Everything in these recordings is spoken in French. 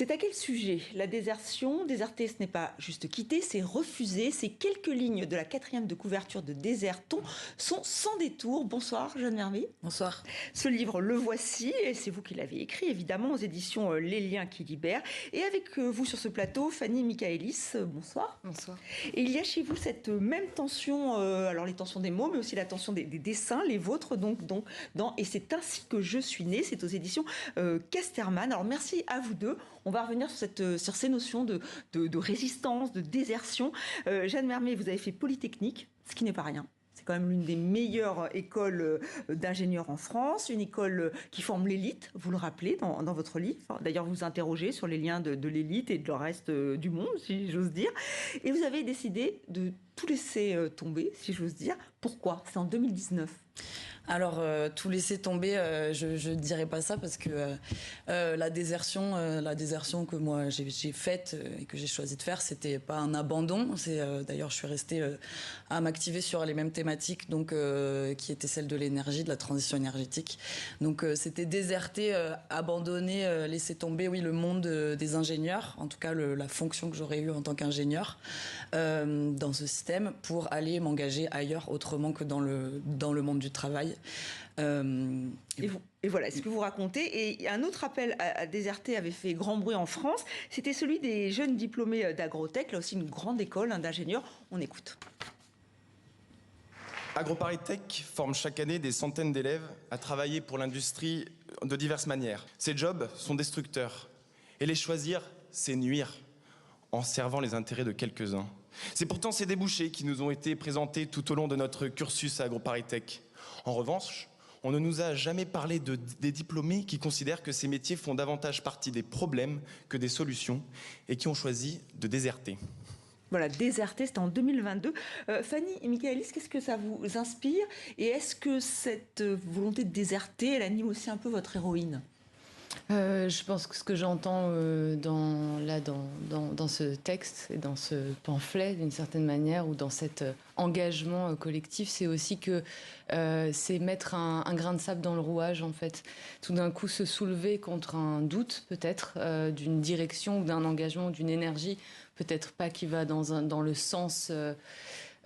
C'est à quel sujet? La désertion. Déserter, ce n'est pas juste quitter, c'est refuser. Ces quelques lignes de la 4e de couverture de Désertons sont sans détour. Bonsoir, Jeanne Mermet. Bonsoir. Ce livre, le voici, et c'est vous qui l'avez écrit, évidemment, aux éditions Les Liens qui libèrent. Et avec vous sur ce plateau, Fanny Michaëlis. Bonsoir. Bonsoir. Et il y a chez vous cette même tension, alors les tensions des mots, mais aussi la tension des dessins, les vôtres, donc dans Et c'est ainsi que je suis née. C'est aux éditions Casterman. Alors merci à vous deux. On va revenir sur ces notions de résistance, de désertion. Jeanne Mermet, vous avez fait Polytechnique, ce qui n'est pas rien. C'est quand même l'une des meilleures écoles d'ingénieurs en France, une école qui forme l'élite, vous le rappelez dans votre livre. D'ailleurs, vous vous interrogez sur les liens de l'élite et de le reste du monde, si j'ose dire. Et vous avez décidé de tout laisser tomber, si j'ose dire. Pourquoi? C'est en 2019. Alors, tout laisser tomber, je dirais pas ça parce que la désertion que moi j'ai faite et que j'ai choisi de faire, c'était pas un abandon. D'ailleurs, je suis restée à m'activer sur les mêmes thématiques, donc qui étaient celles de l'énergie, de la transition énergétique. Donc, c'était déserter, abandonner, laisser tomber, oui, le monde des ingénieurs, en tout cas la fonction que j'aurais eue en tant qu'ingénieur dans ce système, pour aller m'engager ailleurs autrement que dans le monde du travail. Et voilà ce que vous racontez. Et un autre appel à déserter avait fait grand bruit en France. C'était celui des jeunes diplômés d'Agrotech, là aussi une grande école d'ingénieurs. On écoute. AgroParisTech forme chaque année des centaines d'élèves à travailler pour l'industrie de diverses manières. Ces jobs sont destructeurs. Et les choisir, c'est nuire, en servant les intérêts de quelques-uns. C'est pourtant ces débouchés qui nous ont été présentés tout au long de notre cursus à AgroParisTech. En revanche, on ne nous a jamais parlé des diplômés qui considèrent que ces métiers font davantage partie des problèmes que des solutions et qui ont choisi de déserter. Voilà, déserter, c'était en 2022. Fanny et Michaëlis, qu'est-ce que ça vous inspire? Et est-ce que cette volonté de déserter, elle anime aussi un peu votre héroïne? Je pense que ce que j'entends dans ce texte et dans ce pamphlet, d'une certaine manière, ou dans cet engagement collectif, c'est aussi que c'est mettre un grain de sable dans le rouage, en fait. Tout d'un coup, se soulever contre un doute, peut-être, d'une direction ou d'un engagement, d'une énergie, peut-être pas qui va dans le sens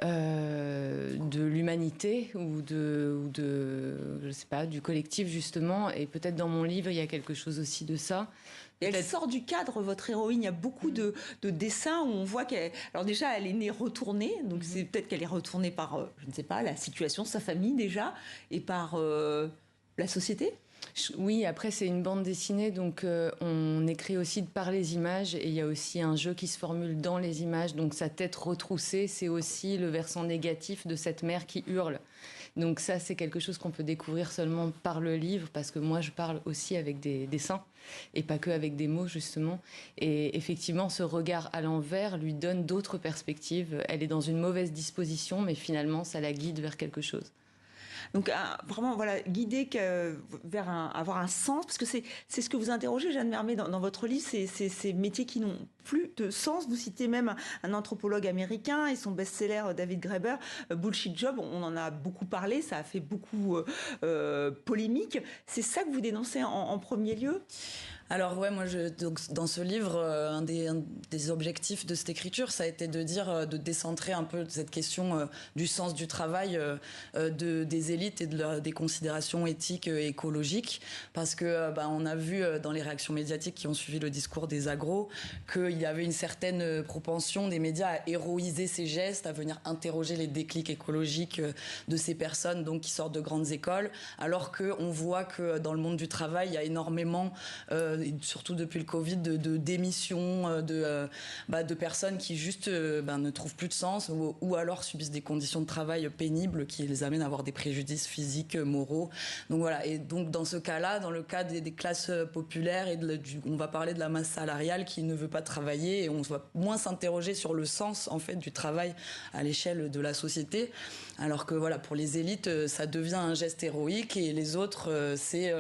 de l'humanité ou je sais pas, du collectif, justement. Et peut-être dans mon livre, il y a quelque chose aussi de ça. Et elle sort du cadre, votre héroïne. Il y a beaucoup de dessins où on voit qu'elle... Alors déjà, elle est née retournée. Donc c'est peut-être qu'elle est retournée par, je ne sais pas, la situation, sa famille déjà, et par la société. Oui, après c'est une bande dessinée, donc on écrit aussi par les images, et il y a aussi un jeu qui se formule dans les images, donc sa tête retroussée, c'est aussi le versant négatif de cette mère qui hurle. Donc ça, c'est quelque chose qu'on peut découvrir seulement par le livre, parce que moi je parle aussi avec des dessins, et pas que avec des mots, justement. Et effectivement, ce regard à l'envers lui donne d'autres perspectives. Elle est dans une mauvaise disposition, mais finalement ça la guide vers quelque chose. Donc vraiment, voilà, guider vers avoir un sens, parce que c'est ce que vous interrogez, Jeanne Mermet, dans votre livre, c'est ces métiers qui n'ont plus de sens. Vous citez même un anthropologue américain et son best-seller David Graeber, Bullshit Job. On en a beaucoup parlé, ça a fait beaucoup polémique. C'est ça que vous dénoncez en premier lieu? Alors ouais, moi donc dans ce livre, un des objectifs de cette écriture, ça a été de dire, de décentrer un peu cette question du sens du travail des élites et des considérations éthiques et écologiques, parce que on a vu dans les réactions médiatiques qui ont suivi le discours des agros qu'il y avait une certaine propension des médias à héroïser ces gestes, à venir interroger les déclics écologiques de ces personnes donc qui sortent de grandes écoles, alors que on voit que dans le monde du travail, il y a énormément surtout depuis le Covid, de démissions, de personnes qui juste ne trouvent plus de sens ou alors subissent des conditions de travail pénibles qui les amènent à avoir des préjudices physiques, moraux. Donc voilà. Et donc dans ce cas-là, dans le cas des classes populaires on va parler de la masse salariale qui ne veut pas travailler et on va moins s'interroger sur le sens en fait du travail à l'échelle de la société. Alors que voilà, pour les élites, ça devient un geste héroïque et les autres, c'est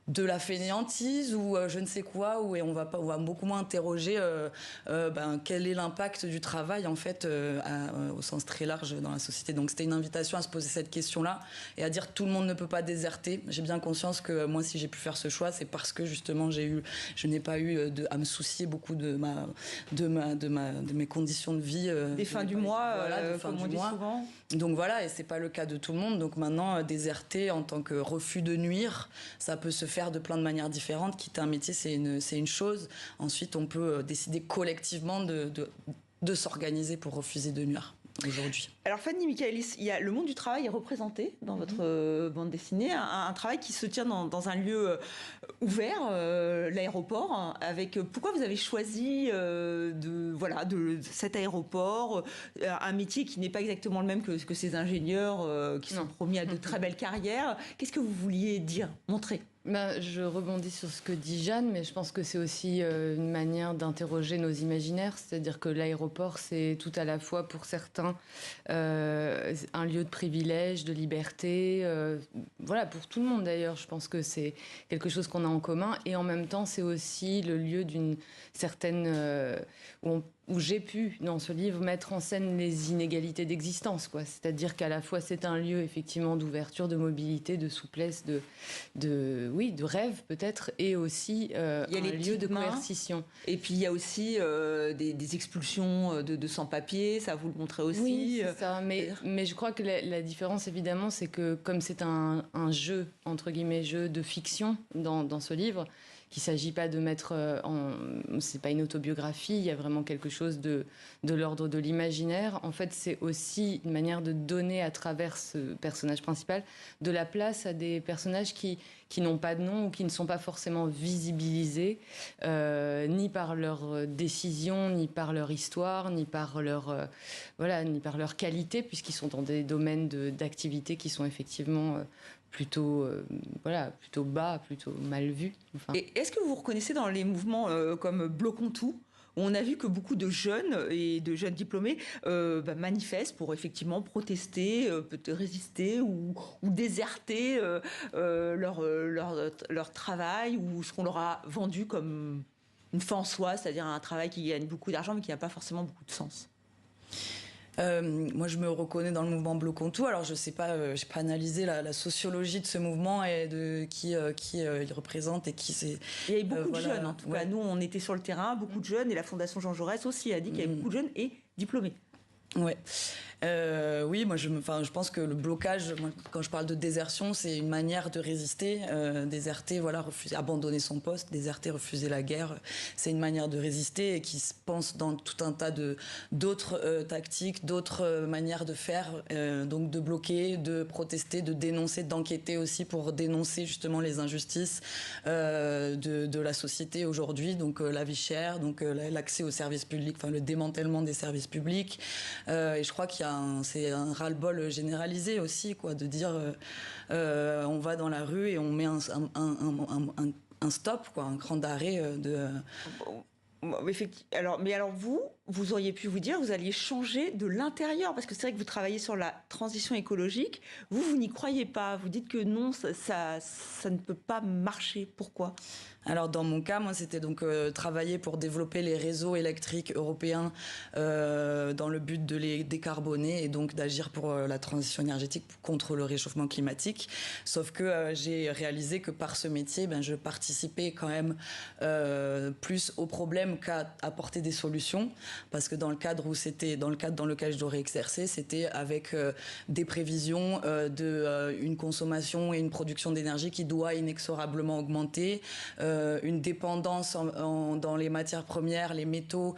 de la fainéantise ou je ne sais quoi, où on va beaucoup moins interroger quel est l'impact du travail en fait au sens très large dans la société. Donc c'était une invitation à se poser cette question-là et à dire que tout le monde ne peut pas déserter. J'ai bien conscience que moi, si j'ai pu faire ce choix, c'est parce que justement je n'ai pas eu à me soucier beaucoup de mes conditions de vie. Des fins du mois, voilà, comme on dit souvent. Donc voilà, et c'est pas le cas de tout le monde. Donc maintenant, déserter en tant que refus de nuire, ça peut se faire de plein de manières différentes. Quitter un métier, c'est une chose. Ensuite, on peut décider collectivement de s'organiser pour refuser de nuire aujourd'hui. Alors Fanny Michaelis, le monde du travail est représenté dans votre bande dessinée, un travail qui se tient dans un lieu ouvert, l'aéroport. Pourquoi vous avez choisi de cet aéroport, un métier qui n'est pas exactement le même que ces ingénieurs qui sont promis à de très belles carrières. Qu'est-ce que vous vouliez dire, montrer ? Je rebondis sur ce que dit Jeanne, mais je pense que c'est aussi une manière d'interroger nos imaginaires. C'est-à-dire que l'aéroport, c'est tout à la fois pour certains un lieu de privilège, de liberté. Pour tout le monde d'ailleurs. Je pense que c'est quelque chose qu'on a en commun. Et en même temps, c'est aussi le lieu d'une certaine... où j'ai pu, dans ce livre, mettre en scène les inégalités d'existence, quoi. C'est-à-dire qu'à la fois, c'est un lieu, effectivement, d'ouverture, de mobilité, de souplesse, de rêve, peut-être, et aussi un lieu de coercition. Et puis, il y a aussi des expulsions de sans-papiers, ça, vous le montrez aussi. Oui, c'est ça. Mais je crois que la différence, évidemment, c'est que, comme c'est un jeu, entre guillemets, jeu de fiction dans ce livre, qu'il ne s'agit pas de mettre c'est pas une autobiographie, il y a vraiment quelque chose de l'ordre de l'imaginaire. En fait, c'est aussi une manière de donner à travers ce personnage principal de la place à des personnages qui n'ont pas de nom ou qui ne sont pas forcément visibilisés, ni par leurs décisions, ni par leur histoire, ni par leur qualité, puisqu'ils sont dans des domaines d'activité qui sont effectivement plutôt bas, plutôt mal vus. Enfin. Et est-ce que vous vous reconnaissez dans les mouvements comme Bloquons tout, où on a vu que beaucoup de jeunes et de jeunes diplômés manifestent pour effectivement protester, peut-être résister ou déserter leur travail ou ce qu'on leur a vendu comme une fin en soi, c'est-à-dire un travail qui gagne beaucoup d'argent mais qui n'a pas forcément beaucoup de sens? Moi, je me reconnais dans le mouvement Bloquons tout. Alors, je sais pas, j'ai pas analysé la sociologie de ce mouvement et de qui il représente et qui c'est. Il y a eu beaucoup de jeunes, en tout cas. Nous, on était sur le terrain, beaucoup de jeunes, et la Fondation Jean Jaurès aussi a dit qu'il y avait beaucoup de jeunes et diplômés. Ouais. Oui, moi je pense que le blocage, quand je parle de désertion, c'est une manière de résister, déserter, refuser, abandonner son poste, déserter, refuser la guerre, c'est une manière de résister et qui se pense dans tout un tas d'autres tactiques, d'autres manières de faire, donc de bloquer, de protester, de dénoncer, d'enquêter aussi pour dénoncer justement les injustices de la société aujourd'hui, donc la vie chère, donc l'accès aux services publics, le démantèlement des services publics, et je crois qu'il y a c'est un ras-le-bol généralisé aussi, quoi, de dire on va dans la rue et on met un stop, quoi, un cran d'arrêt Alors vous auriez pu vous dire vous alliez changer de l'intérieur, parce que c'est vrai que vous travaillez sur la transition écologique, vous n'y croyez pas, vous dites que non, ça ne peut pas marcher. Pourquoi ? Alors dans mon cas, moi c'était donc travailler pour développer les réseaux électriques européens dans le but de les décarboner et donc d'agir pour la transition énergétique contre le réchauffement climatique. Sauf que j'ai réalisé que par ce métier, je participais quand même plus au problème qu'à apporter des solutions, parce que dans le cadre dans lequel je devrais exercer, c'était avec des prévisions une consommation et une production d'énergie qui doit inexorablement augmenter. Une dépendance dans les matières premières, les métaux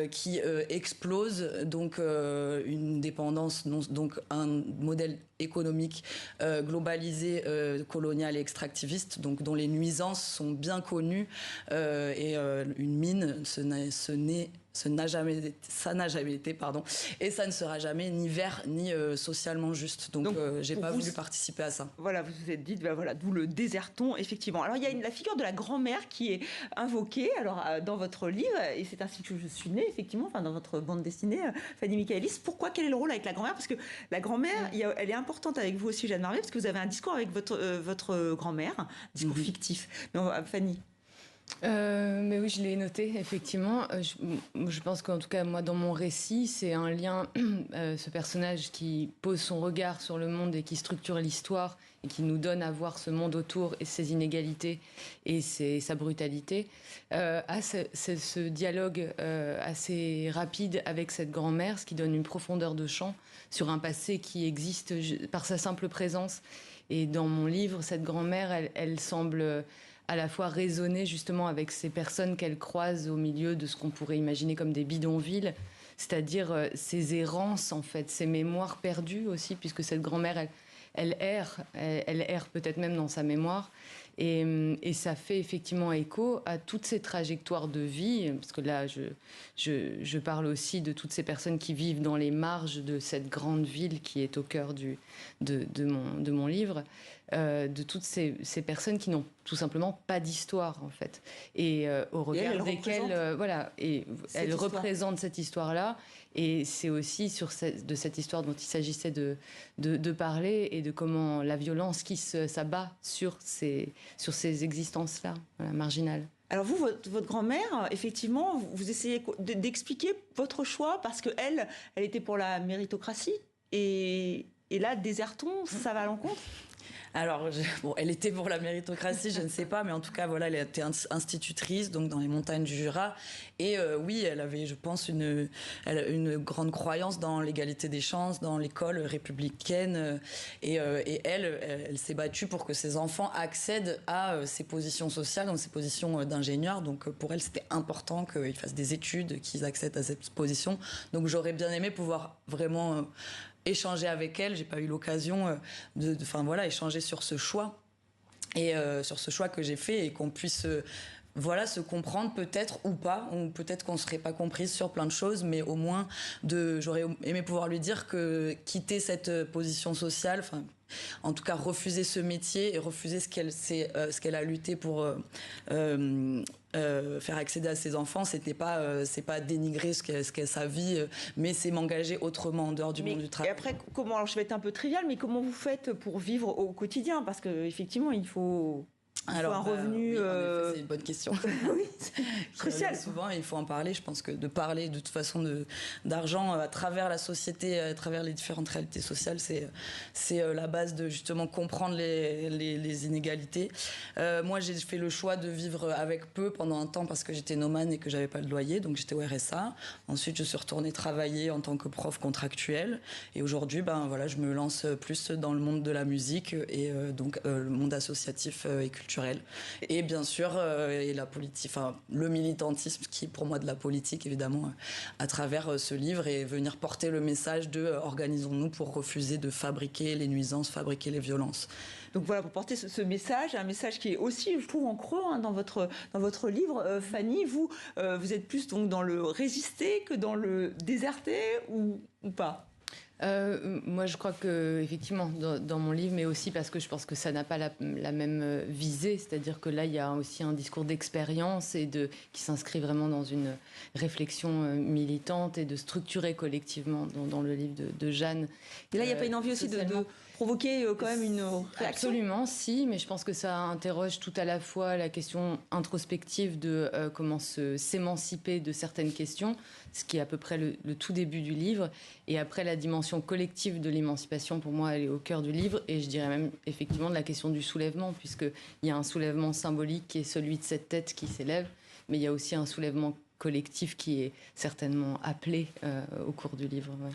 qui explosent, donc une dépendance, donc un modèle économique globalisé, colonial et extractiviste, donc dont les nuisances sont bien connues, et une mine, ce ça n'a jamais été, pardon, et ça ne sera jamais ni vert ni socialement juste. Donc j'ai pas voulu participer à ça. Voilà, vous vous êtes dit, voilà, d'où le déserton, effectivement. Alors il y a la figure de la grand-mère qui est invoquée, alors dans votre livre, et c'est ainsi que je suis née, effectivement, enfin dans votre bande dessinée, Fanny Michaëlis. Pourquoi, quel est le rôle avec la grand-mère? Parce que la grand-mère, elle est importante avec vous aussi, Jeanne Marvier, parce que vous avez un discours avec votre grand-mère, un discours fictif. Mais Fanny. Mais oui, je l'ai noté, effectivement. Je pense qu'en tout cas, moi, dans mon récit, c'est un lien, ce personnage qui pose son regard sur le monde et qui structure l'histoire et qui nous donne à voir ce monde autour et ses inégalités et sa brutalité, à ce dialogue assez rapide avec cette grand-mère, ce qui donne une profondeur de champ sur un passé qui existe par sa simple présence. Et dans mon livre, cette grand-mère, elle semble à la fois raisonner justement avec ces personnes qu'elle croise au milieu de ce qu'on pourrait imaginer comme des bidonvilles, c'est-à-dire ces errances, en fait, ces mémoires perdues aussi, puisque cette grand-mère, elle erre peut-être même dans sa mémoire. Et ça fait effectivement écho à toutes ces trajectoires de vie, parce que là, je parle aussi de toutes ces personnes qui vivent dans les marges de cette grande ville qui est au cœur de mon livre, de toutes ces personnes qui n'ont tout simplement pas d'histoire, en fait. Et au regard desquelles, voilà, et elles représentent cette histoire-là. Et c'est aussi de cette histoire dont il s'agissait de parler, et de comment la violence qui s'abat sur ces existences-là, voilà, marginales. Alors vous, votre grand-mère, effectivement, vous essayez d'expliquer votre choix, parce qu'elle était pour la méritocratie, et là, déserton, ça va à l'encontre? Alors, elle était pour la méritocratie, je ne sais pas, mais en tout cas, voilà, elle était institutrice, donc dans les montagnes du Jura. Et oui, elle avait, je pense, une grande croyance dans l'égalité des chances, dans l'école républicaine. Et elle s'est battue pour que ses enfants accèdent à ces positions sociales, donc ces positions d'ingénieur. Donc, pour elle, c'était important qu'ils fassent des études, qu'ils accèdent à cette position. Donc, j'aurais bien aimé pouvoir vraiment échanger avec elle. J'ai pas eu l'occasion échanger sur ce choix et sur ce choix que j'ai fait, et qu'on puisse se comprendre peut-être ou pas, ou peut-être qu'on serait pas comprise sur plein de choses, mais au moins j'aurais aimé pouvoir lui dire que quitter cette position sociale, en tout cas refuser ce métier et refuser ce qu'elle a lutté pour faire accéder à ses enfants, c'est pas dénigrer ce qu'est sa vie, mais c'est m'engager autrement en dehors du monde du travail. Et après, alors je vais être un peu trivial, mais comment vous faites pour vivre au quotidien? Parce qu'effectivement, il faut un revenu. Oui, en effet, c'est une bonne question. Oui, c'est crucial. Souvent, il faut en parler. Je pense que de parler de toute façon d'argent à travers la société, à travers les différentes réalités sociales, c'est la base de justement comprendre les inégalités. Moi, j'ai fait le choix de vivre avec peu pendant un temps parce que j'étais nomade et que j'avais pas de loyer, donc j'étais au RSA. Ensuite, je suis retournée travailler en tant que prof contractuel. Et aujourd'hui, je me lance plus dans le monde de la musique et donc le monde associatif et culturel. Et bien sûr, et la politique, le militantisme qui est pour moi de la politique, évidemment, à travers ce livre, et venir porter le message de organisons-nous pour refuser de fabriquer les nuisances, fabriquer les violences. Donc voilà, pour porter ce message, un message qui est aussi, je trouve, en creux dans votre livre. Fanny, vous êtes plus donc dans le résister que dans le déserter, ou pas? Moi, je crois que effectivement, dans mon livre, mais aussi parce que je pense que ça n'a pas la même visée, c'est-à-dire que là, il y a aussi un discours d'expérience et qui s'inscrit vraiment dans une réflexion militante et de structurer collectivement dans le livre de Jeanne. Et là, il n'y a pas une envie aussi de provoquer quand même une réaction? Absolument, si, mais je pense que ça interroge tout à la fois la question introspective de comment s'émanciper de certaines questions, ce qui est à peu près le tout début du livre, et après la dimension collective de l'émancipation, pour moi, elle est au cœur du livre, et je dirais même effectivement de la question du soulèvement, puisqu'il y a un soulèvement symbolique qui est celui de cette tête qui s'élève, mais il y a aussi un soulèvement collectif qui est certainement appelé au cours du livre. Ouais.